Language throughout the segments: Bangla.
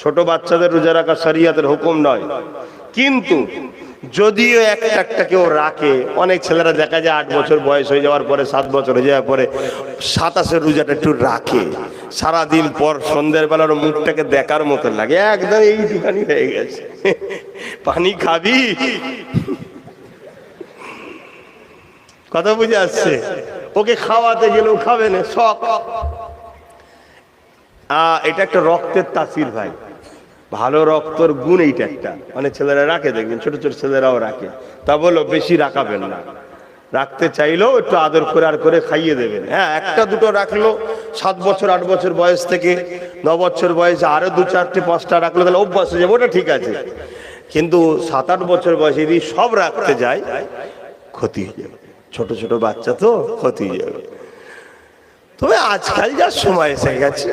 ছোট বাচ্চাদের রোজা রাখা শরিয়তের হুকুম নয়, কিন্তু যদিও একটা কেউ রাখে, অনেক ছেলেরা দেখা যায় 8 বছর বয়স হয়ে যাওয়ার পরে, 7 বছর হয়ে যাওয়ার পরে 27-এর রোজাটা একটু রাখে। সারাদিন পর সন্ধ্যের বেলার মুখটাকে দেখার মতো লাগে, একদম এইটুখানি হয়ে গেছে। পানি খাবি? কথা বুঝে আসছে? ওকে খাওয়াতে গেলেও খাবে না, শখ। এটা একটা রক্তের তাসির ভাই, ভালো রক্তর গুণ এইটা একটা। অনেক ছেলেরা রাখে, দেখবেন ছোট ছোট ছেলেরাও রাখে। তা বলো বেশি রাখাবেন না, রাখতে চাইলেও একটু আদর করে আর করে খাইয়ে দেবেন। হ্যাঁ, একটা দুটো রাখলো, 7 বছর 8 বছর বয়স থেকে 9 বছর বয়সে আরো 2 4টে 5টা রাখলো, তাহলে অভ্যাস হয়ে যাবে, ওটা ঠিক আছে। কিন্তু 7-8 বছর বয়সে যদি সব রাখতে যায়, ক্ষতি হয়ে যাবে। ছোট ছোট বাচ্চা তো, ক্ষতি হয়ে যাবে। তবে আজকাল যা সময় এসে গেছে,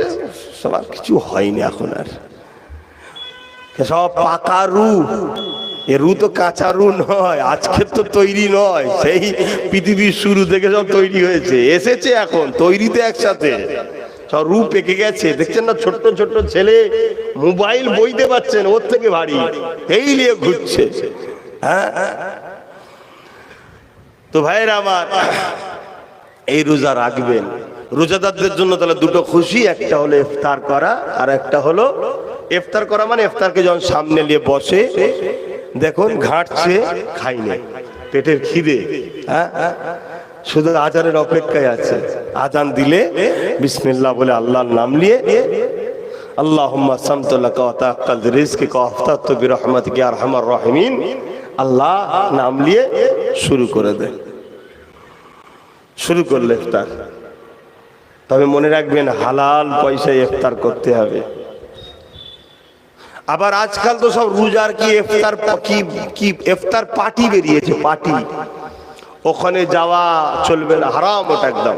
সবার কিছু হয়নি এখন আর। সব পাকা রু, এ রু তো কাঁচা রু নয়, আজকের তো তৈরি নয়, সেই পৃথিবীর শুরু থেকে সব তৈরি হয়েছে, এসেছে এখন তৈরিতে একসাথে সব রু পেকে গেছে। দেখছেন না, ছোট্ট ছোট্ট ছেলে মোবাইল বইতে পারছেন, ওর থেকে ভারী, এই নিয়ে ঘুরছে। হ্যাঁ, তো ভাইরা আমার, এই রোজা রাখবেন। রোজাদারদের জন্য তাহলে দুটো খুশি, একটা হলো ইফতার করা, আর একটা হলো ইফতার করা মানে ইফতারকে যখন সামনে নিয়ে বসে, দেখুন ঘাটছে, খাইনি, পেটের খিদে, হ্যাঁ, শুধু আজানের অপেক্ষায় আছে। আজান দিলে বিসমিল্লাহ বলে আল্লাহর নাম নিয়ে, আল্লাহুম্মা সামতু লাকা ওয়া তাআক্কাল রিজকিকা ওয়া আফতারতু বিরহমাতিকা ইয়া আরহামার রাহিমিন, আল্লাহ নাম নিয়ে শুরু করে দেয়। শুরু করলে ইফতার। তবে মনে রাখবেন, হালাল পয়সায় ইফতার করতে হবে। আবার আজকাল তো সব রোজার কি ইফতার কি ইফতার পার্টি বেরিয়েছে, পার্টি। ওখানে যাওয়া চলবে না, হারাম, ওটা একদম।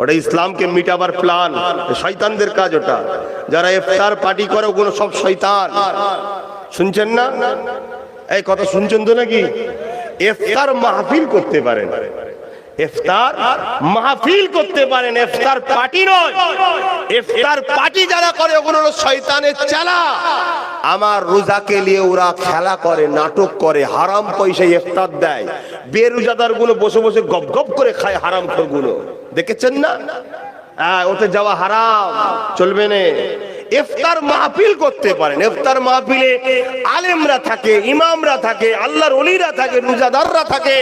ওটা ইসলামকে মিটাবার প্ল্যান, শয়তানদের কাজ ওটা। যারা ইফতার পার্টি করে ওগুলো সব শয়তান। শুনছেন না? এই কথা শুনছেন তো নাকি? ইফতার মাহফিল করতে পারেন, ইফতার মাহফিল করতে পারেন, ইফতার পার্টি নয়। ইফতার পার্টি যারা করে ওগুলো হলো শয়তানের চেলা। আমার রোজাকে নিয়ে ওরা খেলা করে, নাটক করে, হারাম পয়সায় ইফতার দেয়। বেরোজাদার গুলো বসে বসে গপ গপ করে খায়, হারাম খোর গুলো, দেখেছেন না? ওতে যাওয়া হারাম, চলবে না। ইফতার মাহফিল করতে পারেন। ইফতার মাহফিলে আলেমরা থাকে, ইমামরা থাকে, আল্লাহর ওলিরা থাকে, রোজাদাররা থাকে।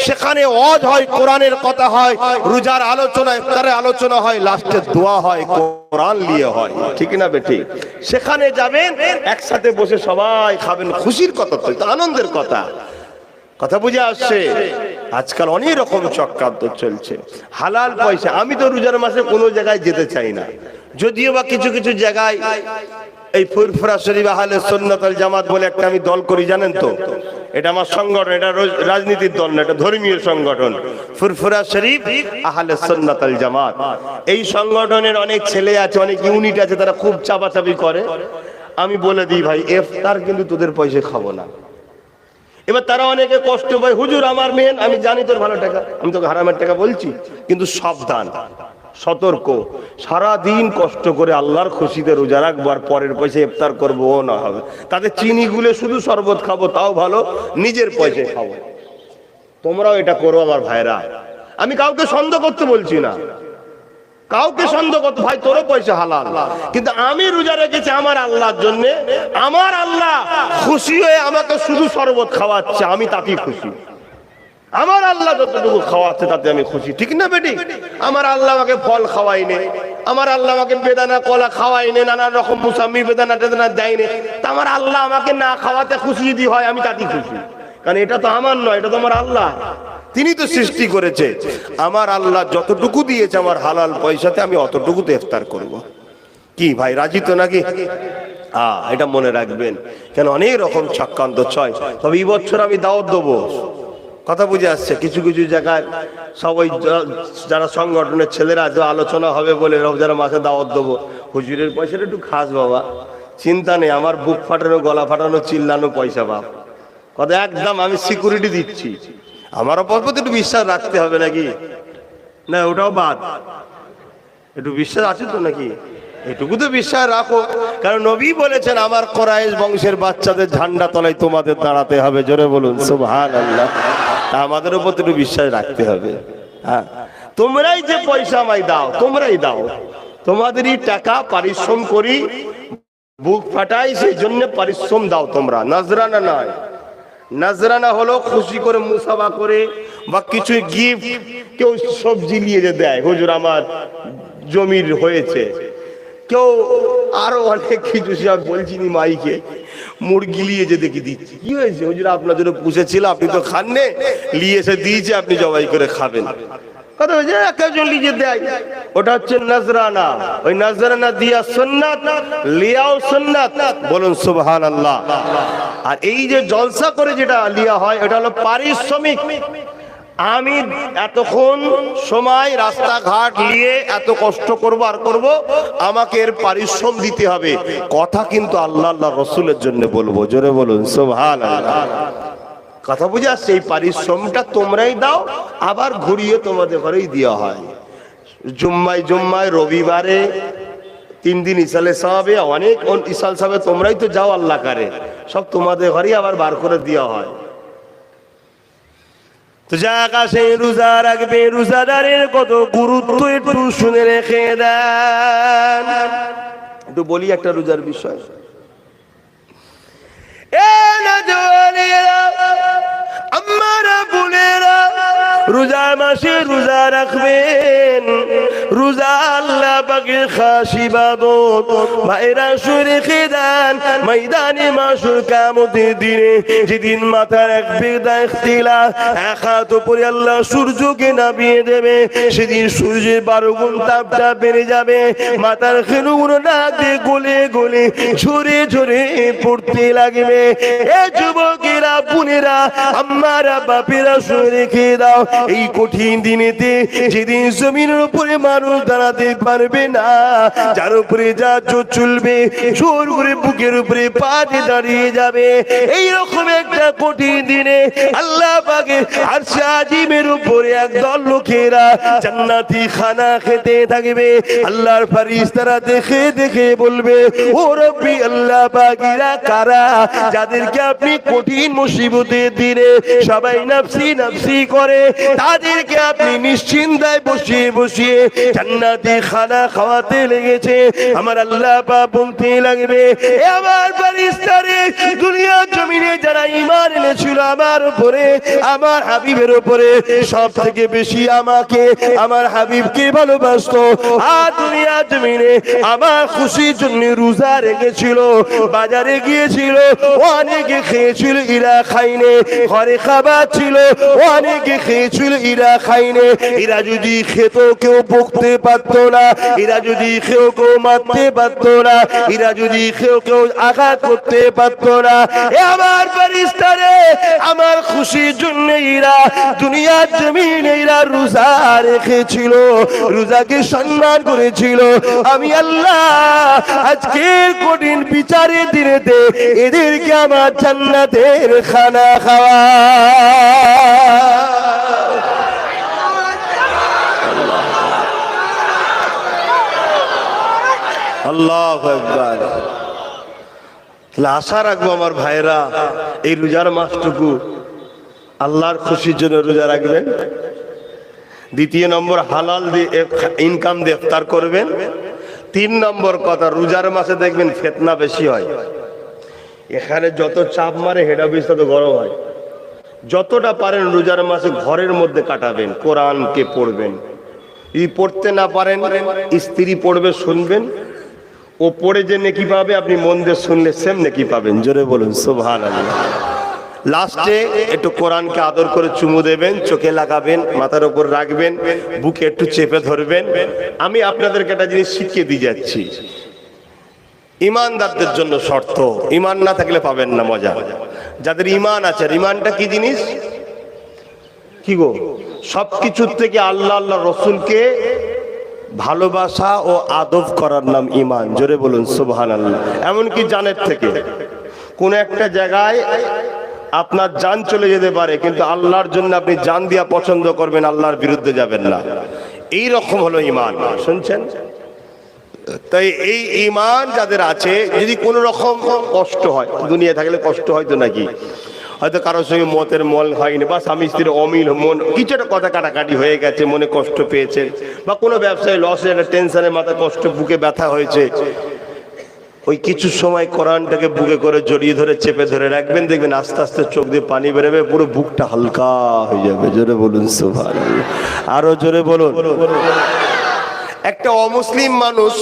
সেখানে ওয়াজ হয়, কোরআনের কথা হয়, রোজার আলোচনা, ইফতারের আলোচনা হয়, লাস্টে দোয়া হয়, কোরআন নিয়ে হয়, ঠিক না বেঠিক? সেখানে যাবেন, একসাথে বসে সবাই খাবেন, খুশির কথা তো, আনন্দের কথা। কথা বুঝে আসছে? আজকাল অনেক রকম চক্রান্ত চলছে, হালাল পয়সা। আমি তো রোজার মাসে কোনো জায়গায় যেতে চাই না, যদিও বা কিছু কিছু জায়গায় এই ফুরফুরা শরীফ আহলে সুন্নাত ওয়াল জামাত বলে একটা আমি দল করি, জানেন তো? এটা আমার সংগঠন, এটা রাজনীতির দল না, এটা ধর্মীয় সংগঠন, ফুরফুরা শরীফ আহলে সুন্নাত ওয়াল জামাত। এই সংগঠনের অনেক ছেলে আছে, অনেক ইউনিট আছে, তারা খুব চাপাচাপি করে। আমি বলে দিই, ভাই ইফতার কিন্তু তোদের পয়সা খাবো না। এবার তারা অনেকে কষ্ট পায়, হুজুর আমার মেন, আমি জানি তোর ভালো টাকা, আমি তোকে হারামের টাকা বলছি, কিন্তু সাবধান, সতর্ক। সারা দিন কষ্ট করে আল্লাহর খুশিতে রোজা রাখবো, আর পরের পয়সা ইফতার করবো, ও না হবে। তাদের চিনি গুলে শুধু শরবত খাবো, তাও ভালো, নিজের পয়সায় খাবো। তোমরাও এটা করো আমার ভাইরা। আমি কাউকে সন্দেহ করতে বলছি না, কাউকে সন্দেহ করতে, ভাই তোরও পয়সা হালাল, কিন্তু আমি রোজা রেখেছি আমার আল্লাহর জন্য। আমার আল্লাহ খুশি হয়ে আমাকে শুধু শরবত খাওয়াচ্ছে, আমি তাতেই খুশি। আমার আল্লাহ যতটুকু খাওয়াচ্ছে তাতে আমি খুশি, ঠিক না বেটি? আমার আল্লাহ আমাকে ফল খাওয়াইনে, আমার আল্লাহ আমাকে বেদানা কলা খাওয়াইনে, নানা রকম মুসাম্মি বেদানা টেদানা দেয়নি, তা আমার আল্লাহ আমাকে না খাওয়াতে খুশি যদি হয়, আমি তাতেই খুশি। কারণ এটা তো আমার নয়, এটা তো আমার আল্লাহ, তিনি তো সৃষ্টি করেছে। আমার আল্লাহ যতটুকু দিয়েছে আমার হালাল পয়সাতে, আমি অতটুকুতে ইফতার করব। কি ভাই, রাজি তো নাকি? এটা মনে রাখবেন, কেন অনেক রকম চক্রান্ত ছয়। তবে এই বছর আমি দাওয়াত দেবো, কথা বুঝে আসছে? কিছু কিছু জায়গায় সবাই যারা সংগঠনের ছেলেরা আছে, আলোচনা হবে বলে রমজান মাসে দাওয়াত দেবো। হুজুরের পয়সাটা একটু খাস বাবা, চিন্তা নেই, আমার বুক ফাটানো, গলা ফাটানো, চিল্লানো পয়সা বাপ, কথা একদম আমি সিকিউরিটি দিচ্ছি। আমার ওপর একটু বিশ্বাস রাখতে হবে নাকি? না ওটাও বাদ, একটু বিশ্বাস আছে তো নাকি? এটুকু তো বিশ্বাস রাখো, কারণ নবী বলেছেন আমার কোরাইশ বংশের বাচ্চাদের ঝান্ডা তলায় তোমাদের দাঁড়াতে হবে। জোরে বলুন সুবহানাল্লাহ। তা আমাদের উপর একটু বিশ্বাস রাখতে হবে। হ্যাঁ, তোমরাই যে পয়সা আমায় দাও, তোমরাই দাও, তোমাদেরই টাকা পরিশ্রম করি, বুক ফাটাই, সেই জন্য পরিশ্রম দাও তোমরা, নজরানা নয়। নজরানা হলো খুশি করে মুসাফা করে বা কিছু গিফট, কেউ সবজি নিয়ে যে দেয়, হুজুর আমার জমির হয়েছে, কেউ আরো অনেক কিছু, সব বলছি নি মাইকে, মুরগি নিয়ে যে দেখি দিচ্ছি, কি হয়েছে হুজুর আপনার জন্য পুষেছিল, আপনি তো খান নে, নিয়ে এসে দিয়েছে, আপনি জবাই করে খাবেন। কথা হয়েছে একজন লিজে দেয়, ওটা হচ্ছে নজরানা। ওই নজরানা দিয়া সুন্নাত, লিয়াও সুন্নাত। বলুন সুবহানাল্লাহ। আর এই যে জলসা করে যেটা লিয়া হয়, এটা হলো পারিশ্রমিক। আমি এতক্ষণ সময় রাস্তাঘাট নিয়ে এত কষ্ট করব আর করব, আমাকে এর পারিশ্রম দিতে হবে। কথা কিন্তু আল্লাহ আল্লাহ রসুলের জন্য বলবো। জোরে বলুন সুবহানাল্লাহ। কথা বুঝে আসছে? এই পারিশ্রমটা তোমরাই দাও, আবার ঘুরিয়ে তোমাদের ঘরেই দেওয়া হয়। জুম্মায় জুম্মায়, রবিবারে, 3 দিন ইসালে সাহাবে, অনেক ইসাল সাহাবে তোমরাই তো যাও আল্লাহ কারে, সব তোমাদের ঘরেই আবার বার করে দেওয়া হয়। তো যাক আসে, রোজা রাখবে, রোজাদারের কত গুরুত্ব একটু শুনে রেখে দেন। একটু বলি একটা রোজার বিষয়। আমারা বোনেরা, রোজার মাসে রোজা রাখবেন। রোজা আল্লাহ পাকের খাস ইবাদত। ভাইরা শুনে রেখে দেন, ময়দানে মাশর কিয়ামতের দিনে, যেদিন মাথার এক বেদা ইখতিলা, এক হাত উপরে আল্লাহ সূর্যকে নামিয়ে দেবে, সেদিন সূর্যের 12 গুণ তাপটা বেড়ে যাবে, মাথার খেলুগুলো নাক দিয়ে গলে গলে ঝরে ঝরে পড়তে লাগবে। এ যুবকেরা, বোনেরা, আমারা বাপেরা শুনে রেখে দাও, এই কঠিন দিনেতে, যেদিন জমিনের উপরে মানুষ দাঁড়াতে পারবে না, যার উপরে যা চলবে, জোর করে বুকের উপরে পা দিয়ে দাঁড়িয়ে যাবে, এই রকম একটা কঠিন দিনে আল্লাহ পাকের আরশে আজিমের উপরে একদল লোকেরা জান্নাতি খানা খেতে থাকবে। আল্লাহর ফেরেশতারা দেখে দেখে বলবে, ও রব্বি আল্লাহ পাকেরা কারা, যাদেরকে আপনি কঠিন মুসিবতের দিনে সবাই নাফসি নাফসি করে, তাদেরকে আপনি নিশ্চিন্তায় বসিয়ে বসিয়ে জান্নাতি খানা খাওয়াতে লেগেছে। আমার আল্লাহ পাক বলতে লাগবে, এ আমার ফেরেশতারে, দুনিয়ার জমিনে যারা ঈমান এনেছিল আমার উপরে, আমার হাবিবের উপরে, সব থেকে বেশি আমাকে, আমার হাবিবকে ভালোবাসতো, আর দুনিয়ার জমিনে আমার খুশির জন্য রোজা রেখেছিল, বাজারে গিয়েছিল, অনেকে খেয়েছিল, ইরা খাইনে, ঘরে খাবার ছিল, অনেকে খেয়েছিল, ইরা খাইনে। এরা যদি খেত কেউ বকতে পারতো না, এরা যদি কেউ কেউ মারতে পারতো না, এরা যদি কেউ কেউ আঘাত করতে পারতো না। এ আমার ফেরেশতারে, আমার খুশির জন্য এরা দুনিয়ার জমিনে এরা রোজা রেখেছিল, রোজাকে সম্মান করেছিল। আমি আল্লাহ আজকের কঠিন বিচারের দিনেতে এদেরকে আমার জান্নাতের খানা খাওয়া। আল্লাহু আকবার। তাহলে আশা রাখবো আমার ভাইরা, এই রোজার মাসটুকু আল্লাহর খুশির জন্য রোজা রাখবেন। দ্বিতীয় নম্বর, হালাল দিয়ে ইনকাম দিয়ে ইফতার করবেন। 3 নম্বর কথা, রোজার মাসে দেখবেন ফিতনা বেশি হয়। এখানে যত চাপ মারে হেড অফিস তত গরম হয়। যতটা পারেন রোজার মাসে ঘরের মধ্যে কাটাবেন, কোরআনকে পড়বেন। যদি পড়তে না পারেন, স্ত্রী পড়বে, শুনবেন, ও পড়ে যে নেকি পাবে, আপনি মন দিয়ে শুনলে সেম নেকি পাবেন। জোরে বলুন সুবহানাল্লাহ। লাস্টে একটু কোরআনকে আদর করে চুমু দেবেন, চোখে লাগাবেন, মাথার উপর রাখবেন, বুকে একটু চেপে ধরবেন। আমি আপনাদেরকে একটা জিনিস শিখিয়ে দিয়ে যাচ্ছি, ইমানদারদের জন্য শর্ত, ইমান না থাকলে পাবেন না মজা। যাদের ইমান আছে, ইমানটা কি জিনিস, কি গো? সবকিছুর থেকে আল্লাহ আল্লাহ রসুলকে ভালোবাসা ও আদব করার নাম ইমান। জোরে বলুন সুবহানাল্লাহ। এমনকি জানের থেকে কোন একটা জায়গায় আপনার জান চলে যেতে পারে, কিন্তু আল্লাহর জন্য আপনি জান দিয়া পছন্দ করবেন, আল্লাহর বিরুদ্ধে যাবেন না। এই রকম হলো ইমান। শুনছেন? তাই এই ঈমান যাদের আছে, যদি কোনো রকম কষ্ট হয়, দুনিয়া থাকলে কষ্ট হয় তো নাকি, হয়তো কারোর সঙ্গে মতের মল হয়নি বা স্বামী স্ত্রীর অমিল, মন কিছু একটা কথা কাটাকাটি হয়ে গেছে, মনে কষ্ট পেয়েছেন, বা কোনো ব্যবসায় লসের একটা টেনশনের মাথায় কষ্ট, বুকে ব্যথা হয়েছে, ওই কিছু সময় কোরআনটাকে বুকে করে জড়িয়ে ধরে চেপে ধরে রাখবেন, দেখবেন আস্তে আস্তে চোখ দিয়ে পানি বেরোবে, পুরো বুকটা হালকা হয়ে যাবে। জোরে বলুন সুবহানাল্লাহ, আরো জোরে বলুন। একটা অমুসলিম মানুষ,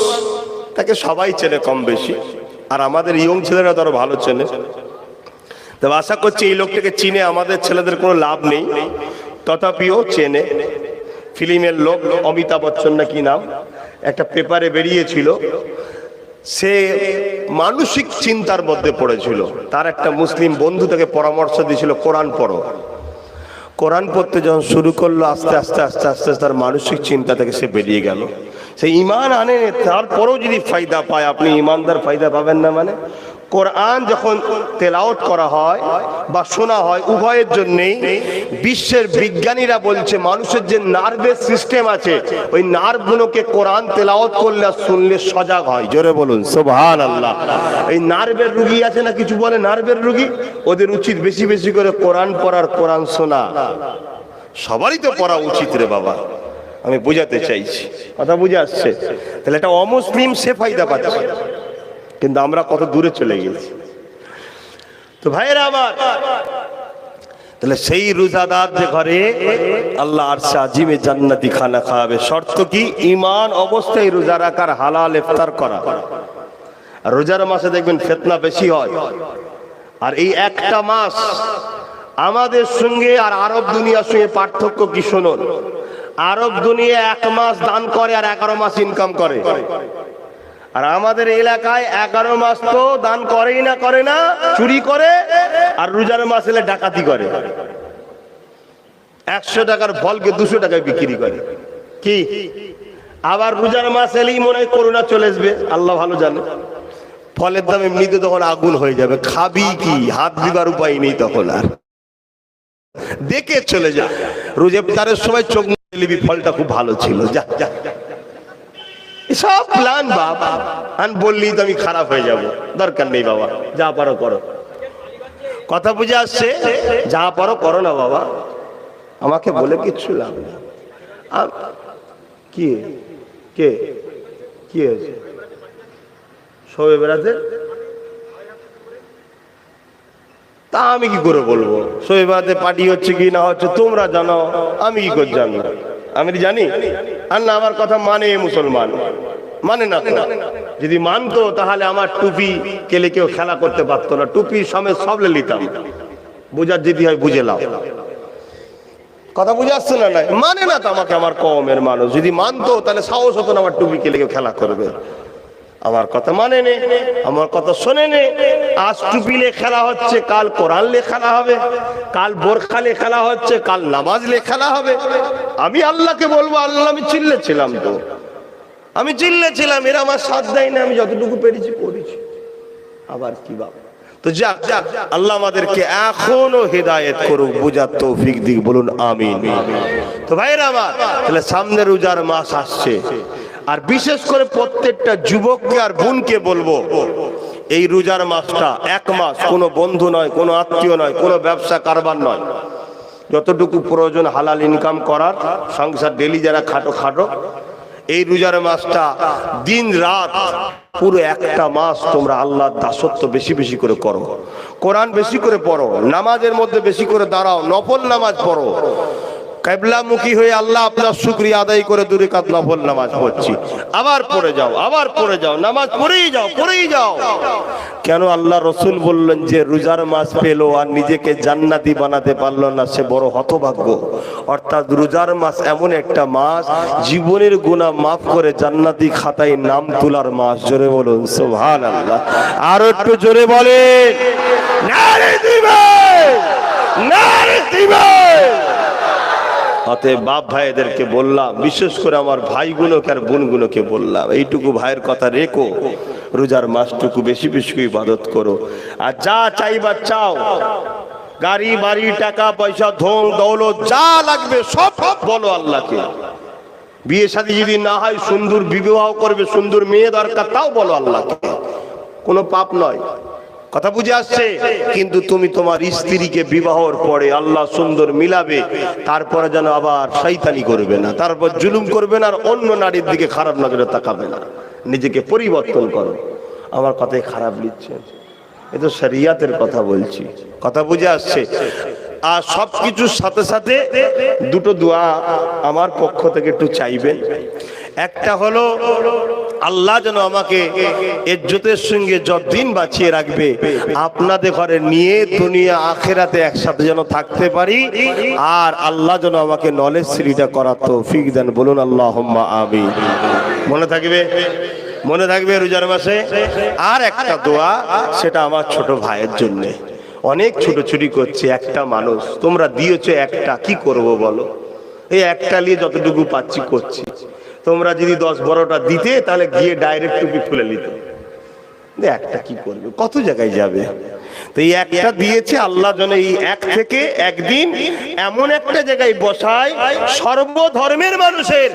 তাকে সবাই চেনে কম বেশি, আর আমাদের ইয়ং ছেলেরা তো আরো ভালো চেনে। তবে আশা করছি এই লোকটাকে চিনে আমাদের ছেলেদের কোনো লাভ নেই, তথাপিও চেনে। ফিল্মের লোক, অমিতাভ বচ্চন না কি নাম, একটা পেপারে বেরিয়েছিল, সে মানসিক চিন্তার মধ্যে পড়েছিল। তার একটা মুসলিম বন্ধু তাকে পরামর্শ দিয়েছিল, কোরআন পড়ো। কোরআন পড়তে যখন শুরু করলো, আস্তে আস্তে আস্তে আস্তে তার মানসিক চিন্তা থেকে সে বেরিয়ে গেল। সে ঈমান আনে, তারপরেও যদি ফায়দা পায়, আপনি ঈমানদার ফায়দা পাবেন না মানে? কোরআন যখন তেলাওয়াত করা হয় বা শোনা হয়, উভয়ের জন্যই বিশ্বের বিজ্ঞানীরা বলছে মানুষের যে নার্ভের সিস্টেম আছে, ওই নার্ভগুলোকে কোরআন তেলাওয়াত করলে আর শুনলে সজাগ হয়। জোরে বলুন সুবহানাল্লাহ। এই নার্ভের রুগী আছে না, কিছু বলে নার্ভের রুগী, ওদের উচিত বেশি বেশি করে কোরআন পড়ার, কোরআন শোনা। সবারই তো পড়া উচিত রে বাবা, আমি বুঝাতে চাইছি, কথা বুঝে আসছে? তাহলে এটা অমুসলিম সে ফায়দা পাচ্ছে, কিন্তু আমরা কত দূরে চলে গেছি। তো ভাইয়েরা আমার, তাহলে সেই রোজাদার যে ঘরে আল্লাহ আরশে আজিমে জান্নাতি খানা খাওয়াবে, শর্ত কি? ঈমান অবস্থায় রোজা রাখার, হালাল ইফতার করা। আর রোজার মাসে দেখবেন ফিতনা বেশি হয়। আর এই একটা মাস আমাদের সঙ্গে আর আরব দুনিয়ার সঙ্গে পার্থক্য কি শুনুন। আরব দুনিয়া 1 মাস দান করে আর 11 মাস ইনকাম করে, আর আমাদের এলাকায় 11 মাস তো দান করেই না, করে না, চুরি করে, আর রোজার মাস এলে ডাকাতি করে। 100 টাকার ফলকে 200 টাকায় বিক্রি করে। কি আবার রোজার মাস এলেই মনে হয় করোনা চলে আসবে, আল্লাহ ভালো জানে। ফলের দাম এমনিতে তখন আগুন হয়ে যাবে, খাবি কি, হাত দিবার উপায় নেই তখন, আর দেখে চলে যা। রোজা ইফতারের সময় চোখ নিবি, ফলটা খুব ভালো ছিল, যা যা, সব প্ল্যান বাবা, আন বললি তো আমি খারাপ হয়ে যাব, দরকার নেই বাবা, যা পারো করো। কথা বুঝে আসছে? যা পারো করো না বাবা, আমাকে বলে কিচ্ছু লাভ নেই। কি কে কি হয়েছে? সবে বেড়াতে তা আমি কি করে বলবো? সবে বেড়াতে পার্টি হচ্ছে কি না হচ্ছে তোমরা জানো, আমি কি করে জানবো? আমি জানি? আর না আমার কথা মানে মুসলমান, মানে না। যদি মানতো তাহলে আমার টুপি কেলে কেউ খেলা করতে পারতো না, টুপি সমেত সবলে নিতাম। বুঝার যদি হয় বুঝে লাও, কথা বুঝে আসছে না? নাই মানে না তো আমাকে, আমার কওমের মানুষ। যদি মানতো তাহলে সাহস হতো না আমার টুপি কেলে কেউ খেলা করবে। আমার কথা মানে নে, আমার কথা শোনে নে। আজ টুপি লে খেলা হচ্ছে, কাল কোরআন লে খেলা হবে, কাল বোরখা লে খেলা হচ্ছে, কাল নামাজ লে খেলা হবে। আমি আল্লাহকে বলবো, আল্লাহ আমি চিল্লেছিলাম তো, আমি চিল্লেছিলাম, এরা আমার সাথ দেয় না, আমি যতটুকু পেরেছি করেছি। আবার কি বাবা? তো যাক, আল্লাহ আমাদেরকে এখনো হেদায়েত করুক, বুঝার তৌফিক দিক, বলুন আমিন। তো ভাইরা আমার, তাহলে সামনে রোজার মাস আসছে, আর বিশেষ করে প্রত্যেকটা যুবককে আর বোনকে বলবো, এই রোজার মাসটা 1 মাস কোনো বন্ধু নয়, কোনো আত্মীয় নয়, কোনো ব্যবসা কারবার নয়, যতটুকু প্রয়োজন হালাল ইনকাম করার, সংসার ডেলি যারা খাটো, এই রোজার মাসটা দিন রাত পুরো 1টা মাস তোমরা আল্লাহর দাসত্ব বেশি বেশি করে করো, কোরআন বেশি করে পড়ো, নামাজের মধ্যে বেশি করে দাঁড়াও, নফল নামাজ পড়ো, কিবলামুখী হয়ে আল্লাহ আপনার শুকরিয়া আদায় করে 2 রাকাত নফল নামাজ পড়ছি, আবার পড়ে যাও, আবার পড়ে যাও, নামাজ পড়েই যাও। কেন? আল্লাহ রসুল বললেন যে রোজার মাস পেলো আর নিজেকে জান্নাতি বানাতে পারলো না, সে বড় হতভাগ্য। অর্থাৎ রোজার মাস এমন একটা মাস, জীবনের গুনাহ মাফ করে জান্নাতি খাতায় নাম তোলার মাস। জোরে বলুন সুবহানাল্লাহ, আরো একটু জোরে বলেন নারে দিবেন, নারে দিবেন। অতএব বাপ ভাইদেরকে বললাম, বিশেষ করে আমার ভাইগুলোকে আর বোনগুলোকে বললাম, এইটুকু ভাইয়ের কথা রেখো, রোজার মাসটুকু বেশি বেশি ইবাদত করো। আর যা চাইবা চাও, গাড়ি বাড়ি টাকা পয়সা ধন দৌলত যা লাগবে সব বলো আল্লাহকে, বিয়ে শাদী যদি না হয় সুন্দর বিবাহ করবে, সুন্দর মেয়ে দরকার, তাও বলো আল্লাহকে, কোনো পাপ নয়। কথা বুঝে আসছে? কিন্তু তুমি তোমার স্ত্রীকে বিবাহর পরে আল্লাহ সুন্দর মিলাবে, তারপরে যেন আবার শয়তানি করবে না, তারপর জুলুম করবে না, আর অন্য নারীর দিকে খারাপ নজরে তাকাবে না। নিজেকে পরিবর্তন করো। আমার কথাই খারাপ লিখছেন? এ তো শরিয়াতের কথা বলছি। কথা বুঝে আসছে? আর সবকিছুর সাথে সাথে দুটো দোয়া আমার পক্ষ থেকে একটু চাইবেন। একটা হলো আল্লাহ যেন আমাকে ইজ্জতের সঙ্গে যতদিন বাঁচিয়ে রাখবে, আপনাদের ঘরে নিয়ে দুনিয়া আখেরাতে একসাথে যেন থাকতে পারি, আর আল্লাহ যেন আমাকে নলেজ সিরিটা করার তৌফিক দেন। বলুন আল্লাহুম্মা আমিন। মনে থাকবে? মনে থাকবে রোজার মাসে? আর একটা দোয়া, সেটা আমার ছোট ভাইয়ের জন্য। অনেক ছুটোছুটি করছে, একটা মানুষ, তোমরা দিয়েছো একটা, কি করব বলো? এই একটা নিয়ে যতটুকু পাচ্ছি করছি। তোমরা যদি 10-12টা দিতে, তাহলে গিয়ে ডাইরেক্ট টুপি খুলে নিত। একটা কি করবে, কত জায়গায় যাবে? তো এই একটা দিয়েছে আল্লাহ যেন এই এক থেকে একদিন এমন একটা জায়গায় বসায়, সর্বধর্মের মানুষের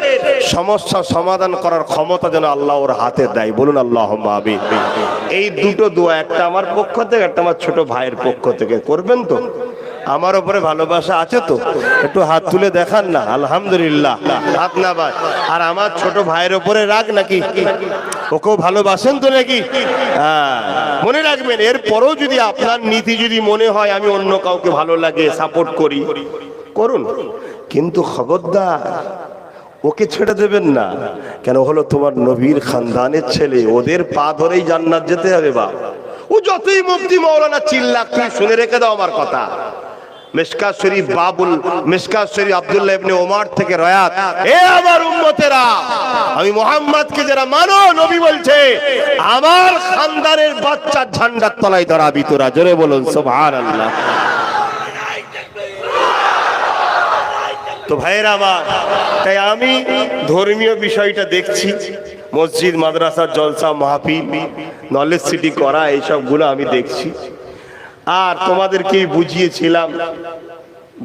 সমস্যা সমাধান করার ক্ষমতা যেন আল্লাহ ওর হাতে দেয়। বলুন আল্লাহুম্মা আমিন। এই দুটো দোয়া, একটা আমার পক্ষ থেকে, একটা আমার ছোট ভাইয়ের পক্ষ থেকে, করবেন তো? আমার উপরে ভালোবাসা আছে তো? একটু হাত তুলে দেখান না। আলহামদুলিল্লাহ, হাত না ভাই। আর আমার ছোট ভাইয়ের উপরে রাগ নাকি? ওকেও ভালোবাসেন তো নাকি? হ্যাঁ, মনে রাখবেন, এরপরও যদি আপনার নীতি যদি মনে হয় আমি অন্য কাউকে ভালো লাগে, সাপোর্ট করি, করুন, কিন্তু খবরদার ওকে ছেড়ে দেবেন না। কেন হলো তোমার নবীর খানদানের ছেলে, ওদের পা ধরেই জান্নাত যেতে হবে। বা ও যতই মুফতি মাওলানা চিল্লাক, তুমি শুনে রেখে দাও আমার কথা। মিশকাত শরীফ বাবুল মিশকাত শরীফ আব্দুল্লাহ ইবনে ওমর থেকে রয়াত, এ আমার উম্মতেরা, আমি মুহাম্মদকে যারা মানো, নবী বলছে আমার খানদানের বাচ্চা ঝান্ডার তলায় দাঁড়াবি তোরা। জোরে বলুন সুবহানাল্লাহ। তো ভাইয়েরা আমার, তাই আমি ধর্মীয় বিষয়টা দেখছি, মসজিদ মাদ্রাসা জলসা মাহফিল নলেজ সিটি করা, এইসবগুলো আমি দেখছি। আর তোমাদেরকে বুঝিয়েছিলাম,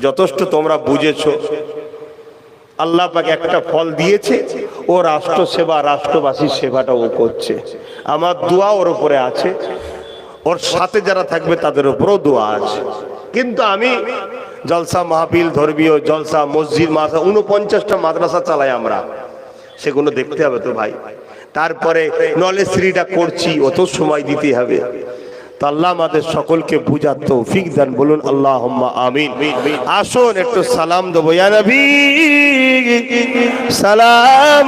যথেষ্ট তোমরা বুঝেছো। আল্লাহ পাক একটা ফল দিয়েছে, ও রাষ্ট্র সেবা, রাষ্ট্রবাসীর সেবাটা ও করছে। আমার দোয়া ওর উপরে আছে, ওর সাথে যারা থাকবে তাদের উপরেও দোয়া আছে। কিন্তু আমি জলসা মাহফিল, ধর্মীয় জলসা, মসজিদ মাদ্রাসা, 49টা মাদ্রাসা চালাই আমরা, সেগুলো দেখতে হবে তো ভাই। তারপরে নলেজ সিটিটা করছি, অত সময় দিতে হবে। তো আল্লাহ আমাদের সকলকে বুঝার তৌফিক দেন। বলুন আল্লাহুম্মা আমিন। আসুন একটু সালাম দেবো। ইয়া নবী সালাম